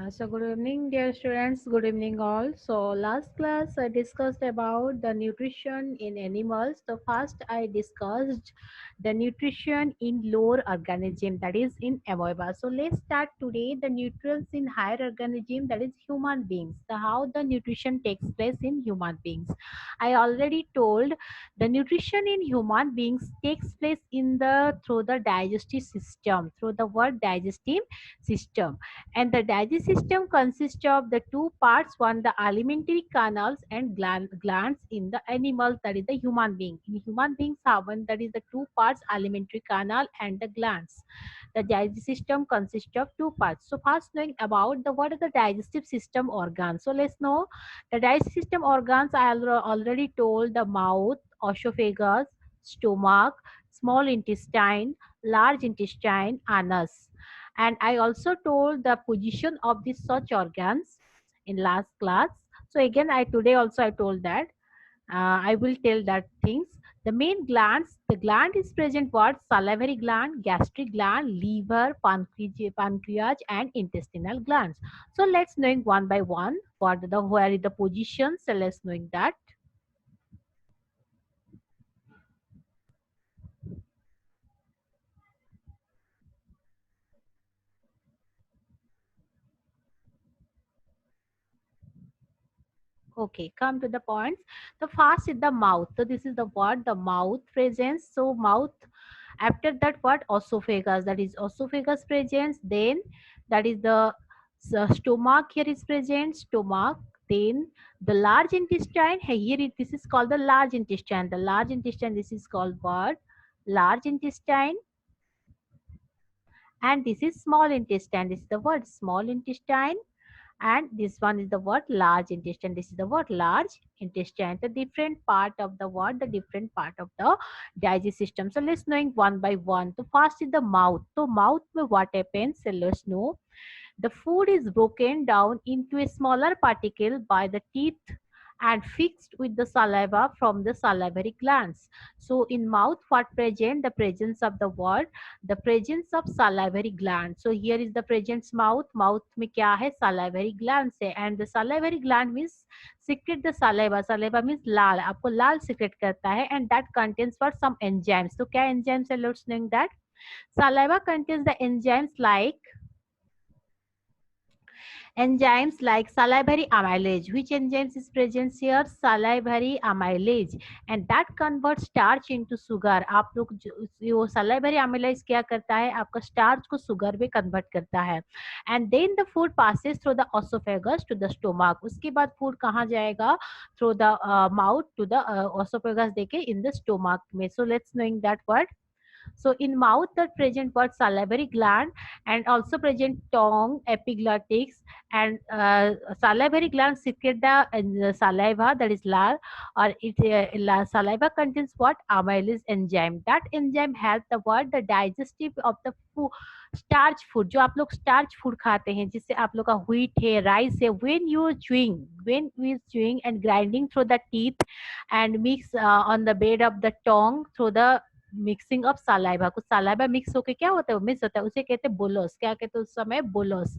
So good evening, dear students. Good evening, all. So last class I discussed about the nutrition in animals. So first I discussed the nutrition in lower organism, that is in amoeba. So let's start today the nutrients in higher organism, that is human beings. The how the nutrition takes place in human beings. I already told the nutrition in human beings takes place in the through the digestive system, through the word digestive system. And the digestive system consists of the two parts, one the alimentary canals and glands in the animals, that is the human being. In human beings have one, that is the two parts, alimentary canal and the glands. The digestive system consists of two parts. So first knowing about the what are the digestive system organs. So let's know the digestive system organs. I already told the mouth, esophagus, stomach, small intestine, large intestine, anus. And I also told the position of these such organs in last class. So again, I today also I told that I will tell that things. The main glands, the gland is present what? Salivary gland, gastric gland, liver, pancreas, and intestinal glands. So let's knowing one by one what the where is the position. So let's knowing that. Okay, come to the points. The first is the mouth. So this is the word, the mouth presence. So mouth, after that what? Esophagus, that is esophagus presence. Then that is the stomach here is present, stomach. Then the large intestine, here this is called the large intestine. The large intestine, this is called what? Large intestine. And this is small intestine. This is the word small intestine. And this one is the word large intestine. This is the word large intestine. The different part of the word, the different part of the digestive system. So let's knowing one by one. So first is the mouth. So mouth में what happens? So let's know. The food is broken down into a smaller particle by the teeth and fixed with the saliva from the salivary glands. So in mouth what present? The presence of the word, the presence of salivary gland. So here is the presence mouth. Mouth में क्या है? Salivary glands है. And the salivary gland means secrete the saliva. Saliva means लाल. आपको लाल secrete करता है. And that contains what? Some enzymes. So क्या enzymes है? Let's know that. Saliva contains the enzymes like salivary amylase. Which enzymes is present here? Salivary amylase, and that converts starch into sugar. आप लोग जो salivary amylase क्या करता है? आपका starch को sugar में convert करता है. And then the food passes through the esophagus to the stomach. उसके बाद food कहाँ जाएगा? Through the mouth to the esophagus देके in the stomach में. So let's knowing that word. So in mouth that present what? Salivary gland, and also present tongue, epiglottis, and salivary gland secrete the saliva, that is lard, or saliva contains what? Amylase enzyme. That enzyme help the what? The digestive of the food, starch food. जो आप लोग starch food खाते हैं, जिससे आप लोग का wheat है, rice है, when we chewing and grinding through the teeth and mix on the bed of the tongue through the mixing of saliva. कुछ सलाइवा मिक्स होके क्या होता है? मिक्स होता है, उसे कहते हैं बोलोस. क्या कहते हैं उस समय? बोलोस.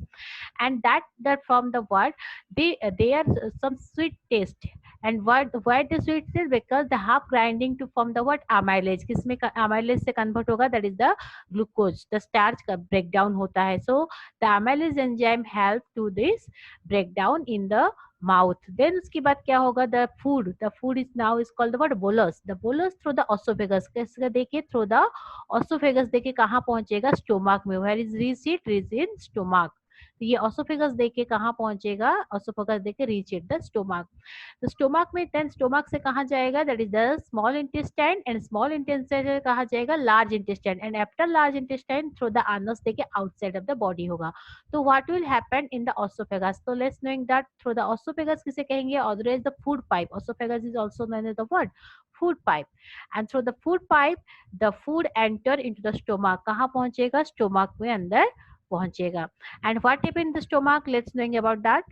And that from the word they are some sweet taste. And why the sweet taste? Because they have grinding to form the what? Amylase. किसमें amylase से convert होगा? That is the glucose. The starch का breakdown होता है. So the amylase enzyme help to this breakdown in the mouth. Then उसके बाद क्या होगा? The food is now is called the what? Bolus. The bolus through the esophagus. कैसे देखिए? Through the esophagus देखिए कहाँ पहुंचेगा? Stomach में. Where is reach it? Reach in stomach. तो ये ऑसोफेगस देके कहाँ पहुंचेगा? ऑसोफेगस देके रीच इट द स्टोमक. तो स्टोमक में देन स्टोमक से कहाँ जाएगा? That is the small intestine, and small intestine से कहाँ जाएगा? Large intestine, and after large intestine through the anus देके आउटसाइड ऑफ द बॉडी होगा. तो what will happen in the oesophagus? तो let's knowing that through the oesophagus किसे कहेंगे? Otherwise the food pipe. Oesophagus is also known as the word food pipe. And through the food pipe the food enter into the stomach. कहाँ पहुंचेगा? Stomach में अंदर पहुंचेगा. And what happen in the stomach? Let's knowing about that.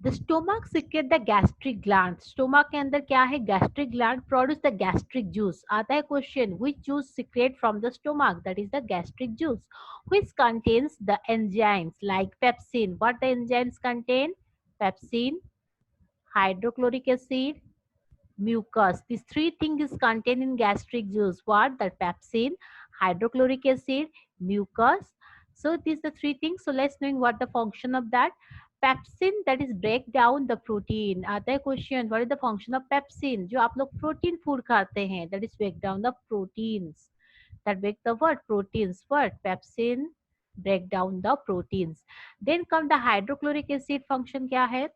The stomach secrete the gastric gland, stomach के अंदर क्या है, gastric gland produce the gastric juice. आता है question, which juice secrete from the stomach, that is the gastric juice, which contains the enzymes like pepsin, what the enzymes contain, pepsin, hydrochloric acid, mucus. These three things is contained in gastric juice. What? The pepsin, hydrochloric acid, mucus. So these are the three things. So let's know what the function of that. Pepsin, that is break down the protein. आता है question, what is the function of pepsin? जो आप लोग protein food खाते हैं, that is break down the proteins. That break the what? Proteins. What? Pepsin break down the proteins. Then come the hydrochloric acid function क्या है?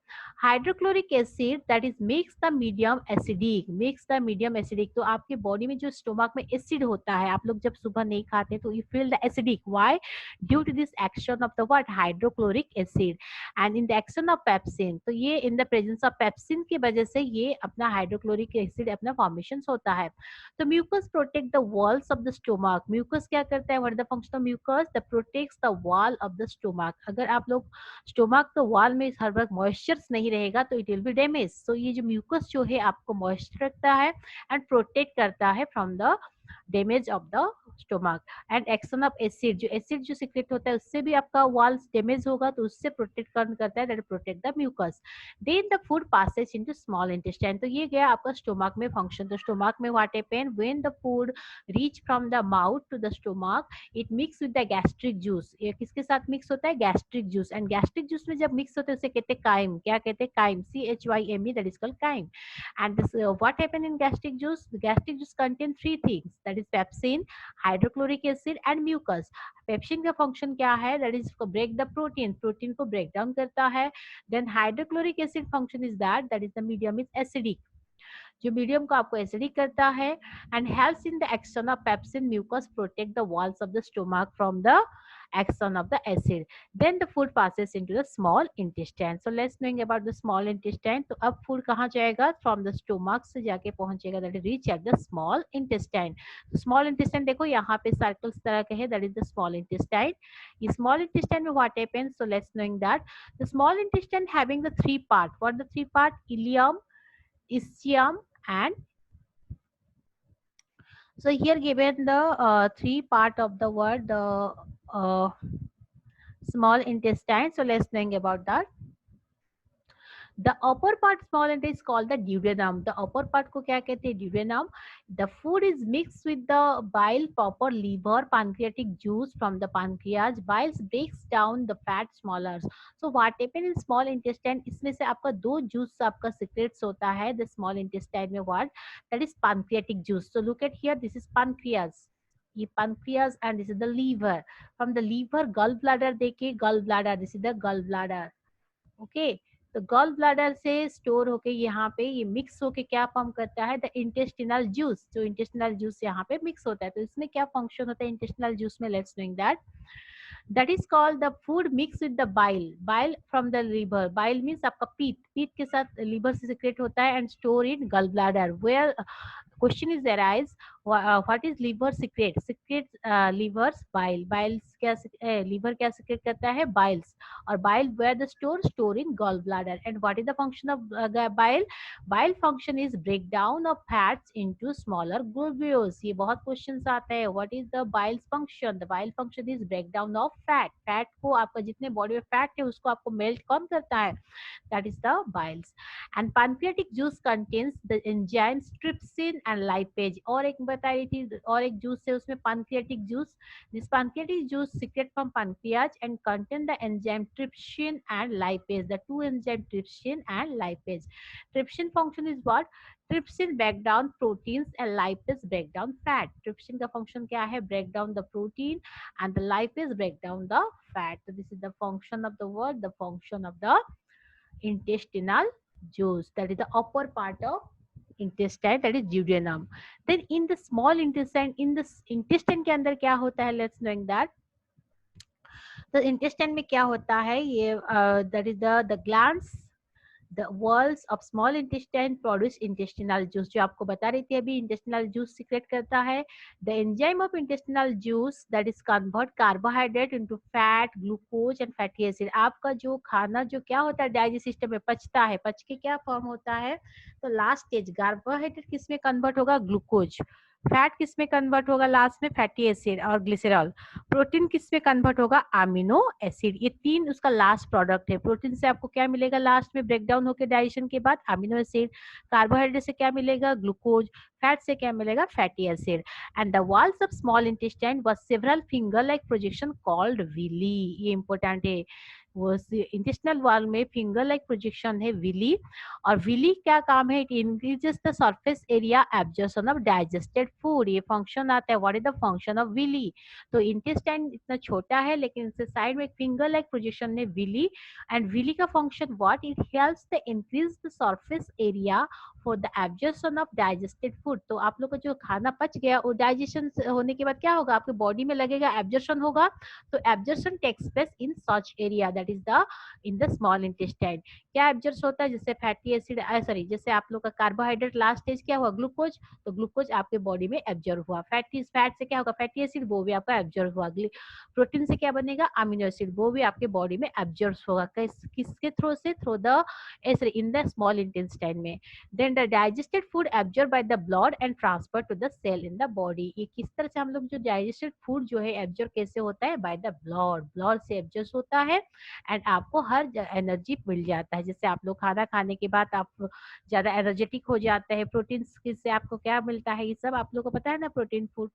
Hydrochloric acid that is makes the medium acidic, makes the medium acidic. तो आपके body में जो stomach में acid होता है, आप लोग जब सुबह नहीं खाते तो you feel the acidic, why, due to this action of the what, hydrochloric acid and in the action of pepsin. तो ये in the presence of pepsin की वजह से ये अपना हाइड्रोक्लोरिक एसिड अपना फॉर्मेशन होता है। तो mucus protect the walls of the stomach, mucus क्या करता है, what is the function of mucus, the protects the wall of the stomach. अगर आप लोग स्टोमक तो वॉल में हर वक्त मॉइस्चर्स नहीं रहेगा तो इट विल बी डैमेज। सो ये जो म्यूकस जो है आपको मॉइस्चर रखता है एंड प्रोटेक्ट करता है from the damage of the stomach. And action of acid, जो एसिड जो सिक्रेट होता है उससे भी आपका वॉल्स डैमेज होगा तो उससे प्रोटेक्ट करता है, that protect the mucus. Then the food passes into small intestine. तो ये गया आपका स्टोमक में फंक्शन। तो स्टोमक में what happen, when the food reach from the mouth to the stomach, it mix with the gastric juice. ये किसके साथ मिक्स होता है, gastric juice. And gastric juice में जब मिक्स होता है उसे कहते हैं काइम। क्या कहते हैं, crime, CHYME, that is called crime. And this, what happen in gastric juice? The gastric juice contain three things, that is pepsin, hydrochloric acid and mucus. Pepsin का फंक्शन क्या है, that is break the protein, protein को break down करता है। Then hydrochloric acid function is that is the medium is acidic, जो medium को आपको acidic करता है। And helps in the action of pepsin mucus protect the walls of the stomach from the action of the acid. Then the food passes into the small intestine. So let's knowing about the small intestine. तो अब food कहाँ जाएगा, from the stomach से जाके पहुंचेगा, that is reach at the small intestine. तो small intestine देखो यहाँ पे circles तरह के है, that is the small intestine. ये small intestine में what happens? So let's knowing that the small intestine having the three part. What the three part? Ileum, ischium and so here given the three part of the word, the small intestine. So let's think about that. The upper part small intestine is called the duodenum. The upper part को क्या कहते हैं, duodenum. The food is mixed with the bile, proper liver, pancreatic juice from the pancreas. Bile breaks down the fat smaller. So what happen in small intestine? इसमें से आपका दो juice आपका secretes होता है the small intestine में, what? That is pancreatic juice. So look at here, this is pancreas. ये pancreas and this is the liver. From the liver, gallbladder देखिए, gallbladder, this is the gallbladder. Okay. तो gall bladder से store होके यहाँ पे ये mix होके क्या फॉर्म करता है, द इंटेस्टिनल जूस। जो इंटेस्टिनल जूस यहाँ पे मिक्स होता है तो इसमें क्या फंक्शन होता है इंटेस्टिनल जूस में, let's knowing that is called the food mixed with the bile from the liver. Bile means आपका पीत के साथ liver से secrete होता है and store in gallbladder, where question is arise, what is liver secrete livers biles क्या liver क्या secrete करता है, biles, और bile where the store in gallbladder. And what is the function of bile function is breakdown of fats into smaller globules. ये बहुत questions आते हैं, what is the bile function? The bile function is breakdown of fat को आपका जितने body में fat है उसको आपको melt कौन करता है, that is the biles. And pancreatic juice contains the enzymes trypsin and lipase. और एक बता रही थी, और एक जूस है उसमें pancreatic juice. This pancreatic juice secrete from pancreas and contain the enzyme trypsin and lipase. The two enzyme trypsin and lipase. Trypsin function is what? Trypsin break down proteins and lipase break down fat. Trypsin का function क्या है? Break down the protein and the lipase break down the fat. So this is the function of the word, the function of the intestinal juice, that is the upper part of intestine, that is duodenum. Then in the small intestine, in the intestine के अंदर क्या होता है, let's knowing that. तो intestine में क्या होता है, ये that is the glands, the walls of small intestine produce intestinal juice, जो आपको बता रही थी अभी, इंटेस्टिनल जूस सीक्रेट करता है। The enzyme of intestinal juice that is convert carbohydrate into fat, glucose and fatty acid. आपका जो खाना जो क्या होता है डाइजेस्ट सिस्टम में पचता है, पच के क्या फॉर्म होता है, तो लास्ट स्टेज कार्बोहाइड्रेट किस में कन्वर्ट होगा, ग्लूकोज। फैट किस में कन्वर्ट होगा लास्ट में, फैटी एसिड और ग्लिसरॉल। प्रोटीन किस में कन्वर्ट होगा, अमीनो एसिड। ये तीन उसका लास्ट प्रोडक्ट है। प्रोटीन से आपको क्या मिलेगा लास्ट में ब्रेक डाउन होकर डाइजेशन के बाद, अमीनो एसिड। कार्बोहाइड्रेट से क्या मिलेगा, ग्लूकोज। फैट से क्या मिलेगा, fatty acid. And the walls of small intestine was several finger like projection called villi. ये इंपॉर्टेंट है, वो इंटेस्टिनल वॉल में फिंगर लाइक प्रोजेक्शन है विली। और विली क्या काम है, it increases the surface area absorption of digested food. ये फंक्शन आता है, what is the function of villi. तो इंटेस्टाइन इतना छोटा है लेकिन इससे साइड में एक फिंगर लाइक प्रोजेक्शन है विली। एंड विली का function what, it helps the increase the surface area for the absorption of digested food. तो आप लोग का जो खाना पच गया वो डाइजेशन होने के बाद क्या होगा, आपके बॉडी में लगेगा, एब्जॉर्प्शन होगा। तो absorption takes place in such area that is the in the small intestine. क्या एब्जॉर्ब होता है, जैसे फैटी एसिड, सॉरी जैसे आप लोग का कार्बोहाइड्रेट लास्ट स्टेज क्या हुआ, ग्लूकोज। तो ग्लूकोज आपके बॉडी में एब्जॉर्ब हुआ। फैट से क्या होगा, फैटी एसिड, वो भी आपका एब्जॉर्ब हुआ। प्रोटीन से क्या बनेगा, अमीनो एसिड, वो भी आपके बॉडी में एब्जॉर्ब होगा। किसके थ्रू से, through the in the small intestine में। Then the digested food absorb by the blood and transfer to the cell in the body. ये किस तरह से हम लोग जो डाइजेस्टेड फूड जो है एब्जॉर्ब कैसे होता है, बाय द ब्लड, ब्लड से एब्जॉर्ब होता है। एंड आपको हर एनर्जी मिल जाता है। जैसे आप लोग खाना खाने के बाद आप ज्यादा एनर्जेटिक हो जाते हैं। प्रोटीन से आपको क्या मिलता है, ये सब आप लोग को पता है ना, protein food.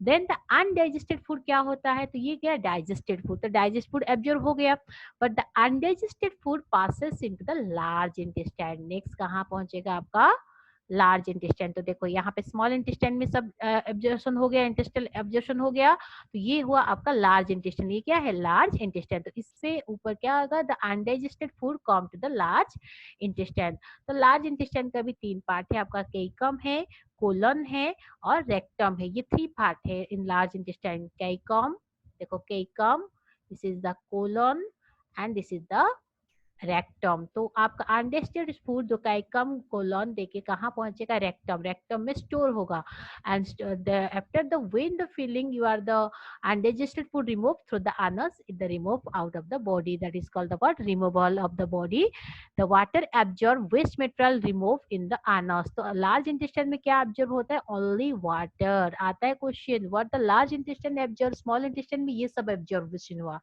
Then the undigested food क्या होता है, तो ये क्या, डाइजेस्टेड फूड। तो डाइजेस्ट फूड एब्जॉर्ब हो गया, but the undigested food passes into the large intestine. Next कहाँ पहुंचेगा आपका, लार्ज इंटेस्टाइन। तो देखो यहाँ पे स्मॉल इंटेस्टाइन में सब एब्जॉर्प्शन हो गया, इंटेस्टाइनल एब्जॉर्प्शन हो गया। तो ये हुआ आपका लार्ज इंटेस्टाइन। ये क्या है, लार्ज इंटेस्टाइन। तो इससे ऊपर क्या होगा, the undigested food come to the large intestine. तो लार्ज इंटेस्टाइन का भी तीन पार्ट है आपका, केइकम है, कोलन है और रेक्टम है। ये थ्री पार्ट है इन लार्ज इंटेस्टाइन। केइकम, देखो caecum, this is the colon and this is the rectum. तो आपका अनडाइजेस्टेड फूड जो कैकम कोलन देके कहाँ पहुंचेगा, रेक्टम। रेक्टम में स्टोर होगा। And after the when the feeling you are the undigested food removed through the anus, the remove out of the body, that is called the what, removal of the body। the water absorb waste material remove in the anus। तो large intestine में क्या absorb होता है, only water. आता है question, what the large intestine absorb, small intestine में ये सब एब्जॉर्बेशन हुआ।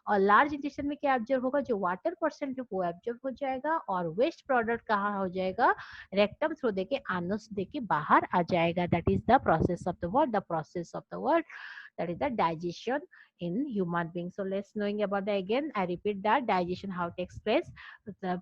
और लार्ज इंटेस्टाइन में क्या एब्जॉर्ब होगा, जो वाटर परसेंट है वो एब्जॉर्ब हो जाएगा। और वेस्ट प्रोडक्ट कहाँ हो जाएगा, रेक्टम थ्रू देके, आनस देके बाहर आ जाएगा। That is the process of the word, the process of the word, that is the digestion in human beings। So let's knowing about the, again I repeat that digestion how takes place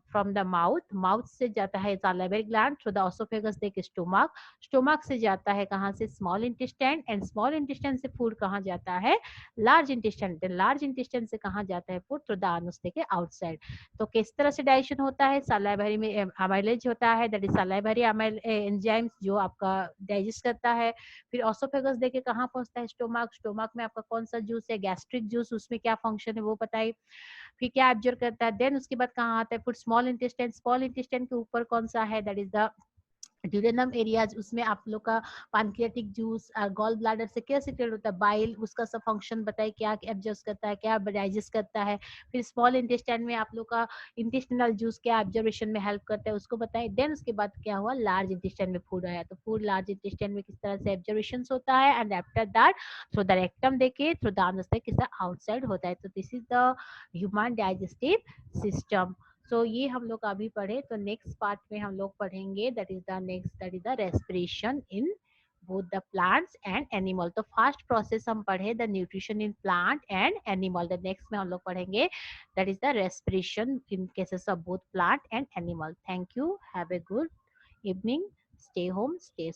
from the mouth से जाता है salivary gland, through the esophagus देके stomach से जाता है कहाँ से, small intestine, and small intestine से food कहाँ जाता है, large intestine, then large intestine से कहाँ जाता है food, through the anus देके outside। तो किस तरह से डाइजेशन होता है, salivary में amylase होता है, that is salivary enzymes जो आपका डाइजेस्ट करता है। फिर ऑसोफेगस देके कहाँ पहुंचता है, स्टोमक। स्टोमक में आपका कौन सा जूस है, गैस्ट्रिक जूस, उसमें क्या फंक्शन है वो बताइए। फिर क्या एब्जॉर्ब करता है, देन उसके बाद कहाँ आता है, फिर स्मॉल इंटेस्टाइन। स्मॉल इंटेस्टाइन के ऊपर कौन सा है, that is the duodenum areas. उसमें आप लोग का पैनक्रियाटिक जूस, गॉल ब्लैडर से क्या सिक्रेट होता है, बाइल, उसका सब फंक्शन बताइए, क्या एब्जॉर्ब करता है, क्या डाइजेस्ट करता है। फिर स्मॉल इंटेस्टाइन में आप लोग का इंटेस्टिनल जूस क्या एब्जॉर्बेशन में हेल्प करता है उसको बताइए। देन उसके बाद क्या हुआ, लार्ज इंटेस्टाइन में फूड आया। तो फूड लार्ज इंटेस्टाइन में किस तरह से एब्जॉर्बेशन होता है, and after that through the rectum देके, थ्रू द अनस किस तरह आउटसाइड होता है। तो this is the human digestive system. So ये हम लोग अभी पढ़े। तो नेक्स्ट पार्ट में हम लोग पढ़ेंगे, that is the next, that is the respiration in both the plants and animal। तो फास्ट प्रोसेस हम पढ़े, the nutrition in plant and animal. The next में हम लोग पढ़ेंगे that is the respiration in cases of both plant and animal. Thank you, have a good evening, stay home, stay